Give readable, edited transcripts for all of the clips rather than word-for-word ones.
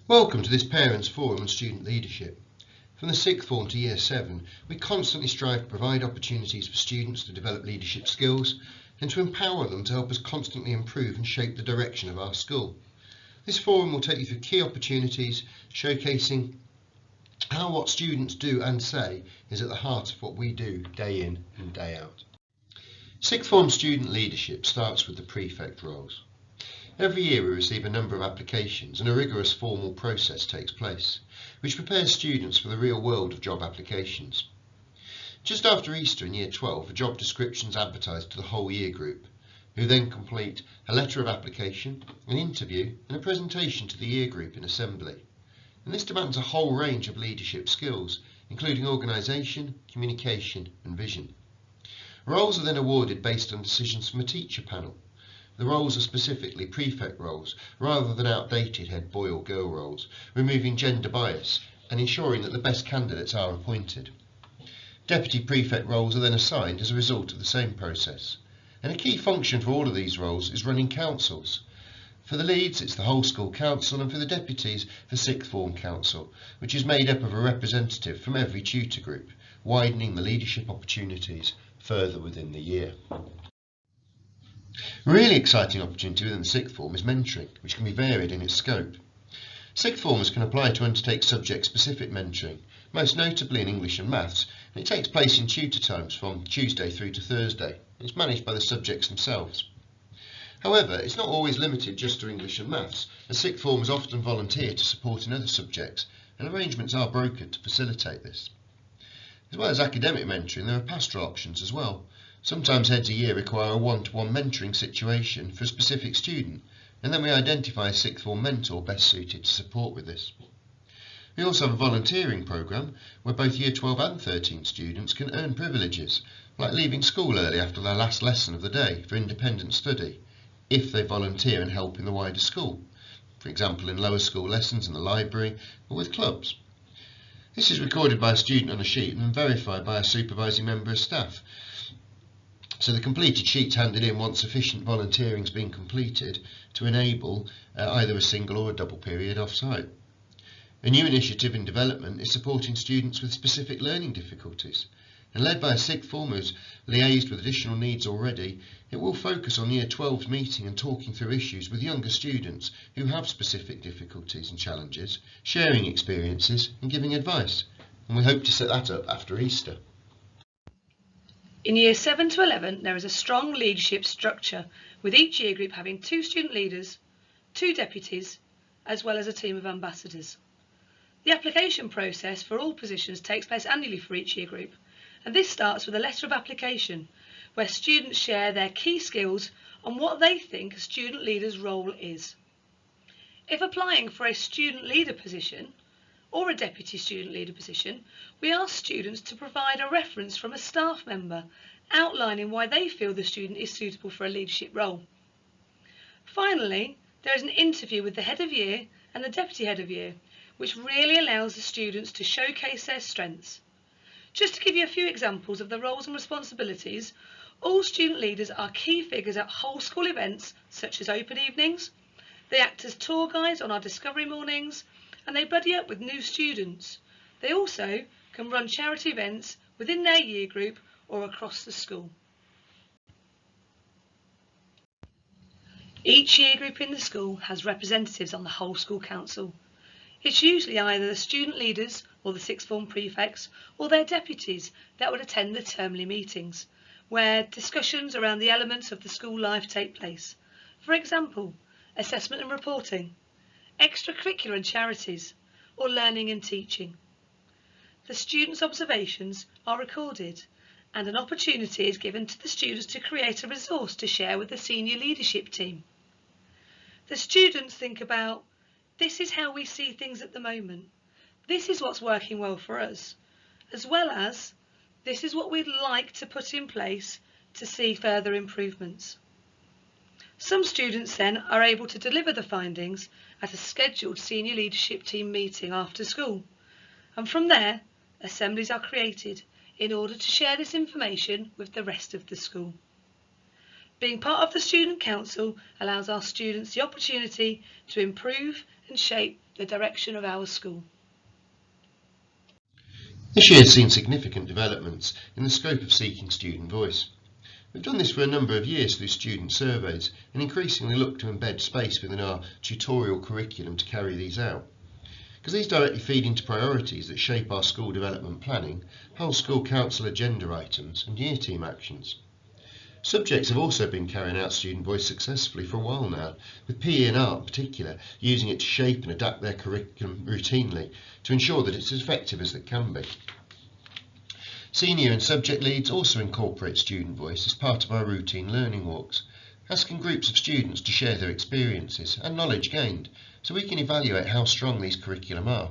Welcome to this Parents Forum on Student Leadership. From the sixth form to Year 7, we constantly strive to provide opportunities for students to develop leadership skills and to empower them to help us constantly improve and shape the direction of our school. This forum will take you through key opportunities, showcasing how what students do and say is at the heart of what we do day in and day out. Sixth form student leadership starts with the prefect roles. Every year we receive a number of applications and a rigorous formal process takes place, which prepares students for the real world of job applications. Just after Easter in Year 12, a job description is advertised to the whole year group, who then complete a letter of application, an interview and a presentation to the year group in assembly. And this demands a whole range of leadership skills, including organisation, communication and vision. Roles are then awarded based on decisions from a teacher panel. The roles are specifically prefect roles, rather than outdated head boy or girl roles, removing gender bias and ensuring that the best candidates are appointed. Deputy prefect roles are then assigned as a result of the same process. And a key function for all of these roles is running councils. For the leads, it's the whole school council, and for the deputies, the sixth form council, which is made up of a representative from every tutor group, widening the leadership opportunities further within the year. A really exciting opportunity within the sixth form is mentoring, which can be varied in its scope. Sixth formers can apply to undertake subject-specific mentoring, most notably in English and Maths, and it takes place in tutor times from Tuesday through to Thursday. It's managed by the subjects themselves. However, it's not always limited just to English and Maths, as sixth formers often volunteer to support in other subjects, and arrangements are brokered to facilitate this. As well as academic mentoring, there are pastoral options as well. Sometimes heads a year require a one-to-one mentoring situation for a specific student, and then we identify a sixth form mentor best suited to support with this. We also have a volunteering programme where both Year 12 and 13 students can earn privileges, like leaving school early after their last lesson of the day for independent study, if they volunteer and help in the wider school, for example in lower school lessons in the library or with clubs. This is recorded by a student on a sheet and then verified by a supervising member of staff. So the completed sheet's handed in once sufficient volunteering has been completed to enable either a single or a double period off-site. A new initiative in development is supporting students with specific learning difficulties, and led by a sixth form who's liaised with additional needs already, it will focus on Year 12's meeting and talking through issues with younger students who have specific difficulties and challenges, sharing experiences and giving advice, and we hope to set that up after Easter. In Years 7 to 11, there is a strong leadership structure, with each year group having 2 student leaders, 2 deputies, as well as a team of ambassadors. The application process for all positions takes place annually for each year group, and this starts with a letter of application, where students share their key skills on what they think a student leader's role is. If applying for a student leader position, or a deputy student leader position, we ask students to provide a reference from a staff member outlining why they feel the student is suitable for a leadership role. Finally, there is an interview with the head of year and the deputy head of year, which really allows the students to showcase their strengths. Just to give you a few examples of the roles and responsibilities, all student leaders are key figures at whole school events such as open evenings. They act as tour guides on our discovery mornings, and they buddy up with new students. They also can run charity events within their year group or across the school. Each year group in the school has representatives on the whole school council. It's usually either the student leaders or the sixth form prefects or their deputies that would attend the termly meetings, where discussions around the elements of the school life take place. For example, assessment and reporting, extracurricular and charities, or learning and teaching. The students' observations are recorded, and an opportunity is given to the students to create a resource to share with the senior leadership team. The students think about, this is how we see things at the moment, this is what's working well for us, as well as this is what we'd like to put in place to see further improvements. Some students then are able to deliver the findings at a scheduled senior leadership team meeting after school, and from there assemblies are created in order to share this information with the rest of the school. Being part of the Student Council allows our students the opportunity to improve and shape the direction of our school. This year has seen significant developments in the scope of seeking student voice. We've done this for a number of years through student surveys and increasingly look to embed space within our tutorial curriculum to carry these out. Because these directly feed into priorities that shape our school development planning, whole school council agenda items and year team actions. Subjects have also been carrying out student voice successfully for a while now, with PE and art in particular using it to shape and adapt their curriculum routinely to ensure that it's as effective as it can be. Senior and subject leads also incorporate student voice as part of our routine learning walks, asking groups of students to share their experiences and knowledge gained so we can evaluate how strong these curriculum are.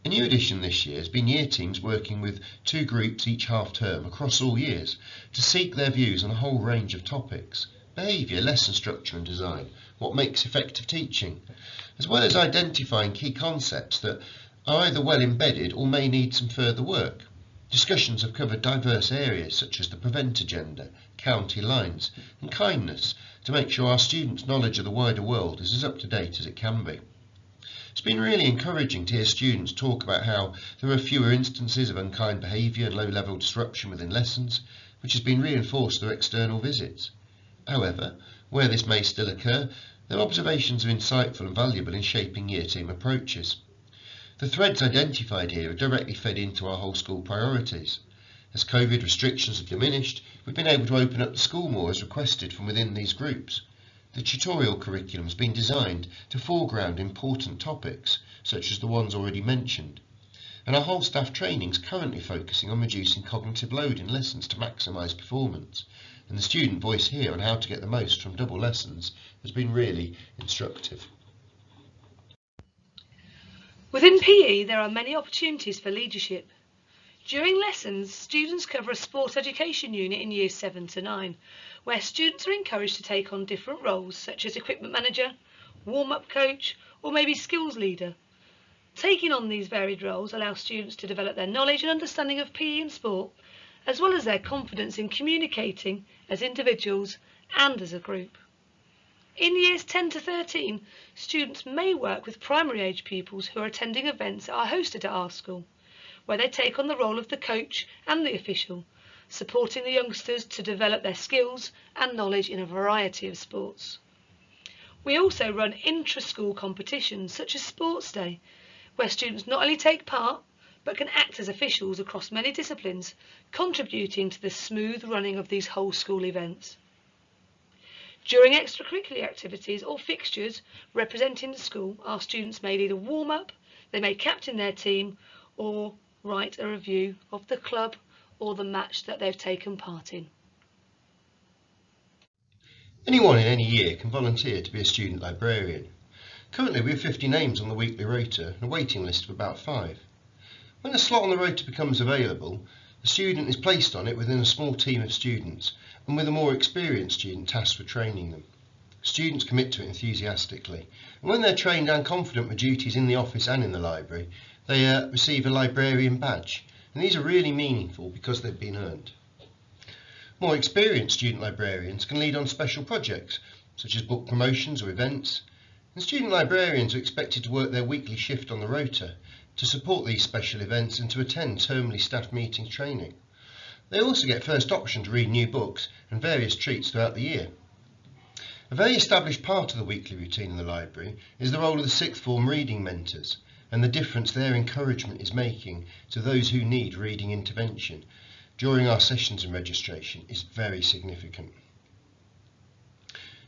A new addition this year has been year teams working with 2 groups each half term across all years to seek their views on a whole range of topics: behaviour, lesson structure and design, what makes effective teaching, as well as identifying key concepts that are either well embedded or may need some further work. Discussions have covered diverse areas such as the prevent agenda, county lines and kindness to make sure our students' knowledge of the wider world is as up to date as it can be. It's been really encouraging to hear students talk about how there are fewer instances of unkind behaviour and low-level disruption within lessons, which has been reinforced through external visits. However, where this may still occur, their observations are insightful and valuable in shaping year team approaches. The threads identified here are directly fed into our whole school priorities. As COVID restrictions have diminished, we've been able to open up the school more as requested from within these groups. The tutorial curriculum has been designed to foreground important topics, such as the ones already mentioned, and our whole staff training is currently focusing on reducing cognitive load in lessons to maximise performance, and the student voice here on how to get the most from double lessons has been really instructive. Within PE, there are many opportunities for leadership. During lessons, students cover a sport education unit in years 7 to 9, where students are encouraged to take on different roles such as equipment manager, warm-up coach, or maybe skills leader. Taking on these varied roles allows students to develop their knowledge and understanding of PE and sport, as well as their confidence in communicating as individuals and as a group. In years 10 to 13, students may work with primary age pupils who are attending events that are hosted at our school, where they take on the role of the coach and the official, supporting the youngsters to develop their skills and knowledge in a variety of sports. We also run intra-school competitions such as Sports Day, where students not only take part, but can act as officials across many disciplines, contributing to the smooth running of these whole school events. During extracurricular activities or fixtures representing the school, our students may lead a warm-up, they may captain their team, or write a review of the club or the match that they've taken part in. Anyone in any year can volunteer to be a student librarian. Currently we have 50 names on the weekly rota and a waiting list of about 5. When a slot on the rota becomes available, the student is placed on it within a small team of students and with a more experienced student tasked with training them. Students commit to it enthusiastically, and when they're trained and confident with duties in the office and in the library, they receive a librarian badge, and these are really meaningful because they've been earned. More experienced student librarians can lead on special projects, such as book promotions or events, and student librarians are expected to work their weekly shift on the rota to support these special events and to attend termly staff meetings training. They also get first option to read new books and various treats throughout the year. A very established part of the weekly routine in the library is the role of the sixth form reading mentors, and the difference their encouragement is making to those who need reading intervention during our sessions and registration is very significant.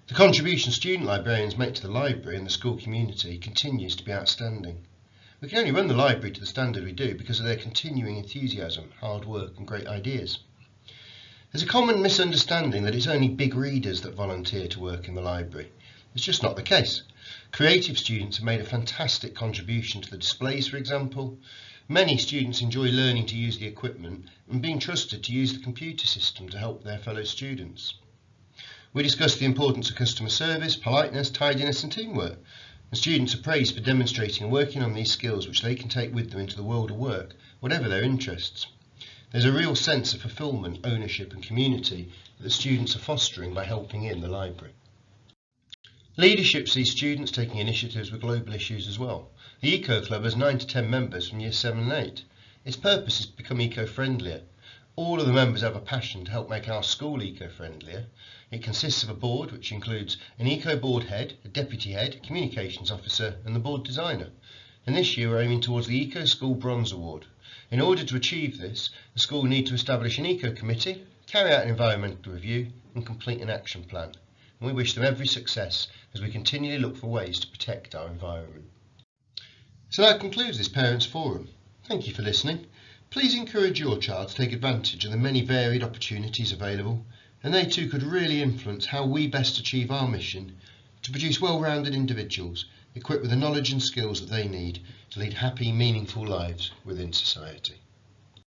The contribution student librarians make to the library and the school community continues to be outstanding. We can only run the library to the standard we do because of their continuing enthusiasm, hard work and great ideas. There's a common misunderstanding that it's only big readers that volunteer to work in the library. It's just not the case. Creative students have made a fantastic contribution to the displays, for example. Many students enjoy learning to use the equipment and being trusted to use the computer system to help their fellow students. We discuss the importance of customer service, politeness, tidiness and teamwork. And students are praised for demonstrating and working on these skills which they can take with them into the world of work, whatever their interests. There's a real sense of fulfilment, ownership and community that the students are fostering by helping in the library. Leadership sees students taking initiatives with global issues as well. The Eco Club has 9 to 10 members from Year 7 and 8. Its purpose is to become eco-friendlier. All of the members have a passion to help make our school eco-friendlier. It consists of a board which includes an eco board head, a deputy head, communications officer and the board designer. And this year we're aiming towards the Eco School Bronze Award. In order to achieve this, the school will need to establish an eco committee, carry out an environmental review and complete an action plan. And we wish them every success as we continually look for ways to protect our environment. So that concludes this Parents Forum. Thank you for listening. Please encourage your child to take advantage of the many varied opportunities available, and they too could really influence how we best achieve our mission to produce well-rounded individuals equipped with the knowledge and skills that they need to lead happy, meaningful lives within society.